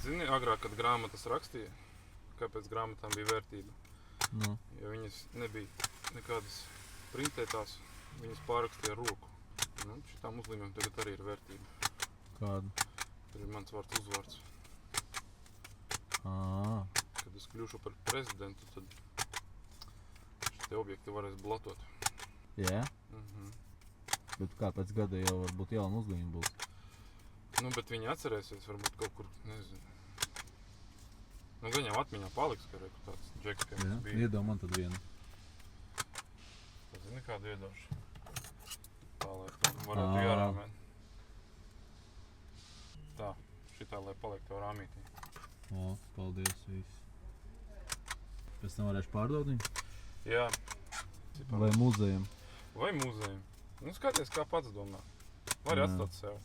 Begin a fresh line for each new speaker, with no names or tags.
Zini, agrāk, kad grāmatas rakstīja, kāpēc grāmatām bija vērtība?
Nu.
Jo viņas nebija nekādas printētās, viņas pārrakstīja ar roku. Nu, šitām uzlīmēm tagad arī ir vērtība.
Kāda?
Tur ir mans vārds uzvārds. Kad es kļūšu par prezidentu, tad šitie objekti varēs blotot.
Jā? Bet kā pēc gada jau varbūt jauna uzlīme būs?
Nu, bet viņi atcerēsies varbūt kaut kur, nezinu. Nu, gan jau atmiņā paliks, ka reku tāds džeks, kā mums bija.
Iedod man tad vienu.
Tu zini, kādu iedošu? Tā, lai varētu jārāmēt. Tā, šitā, lai paliek tev rāmītī.
O, paldies, viss. Pēc tam varēšu pārdot viņu?
Jā.
Vai muzejam?
Vai muzejam. Nu, skaties, kā pats domā. Vari atstāt sev.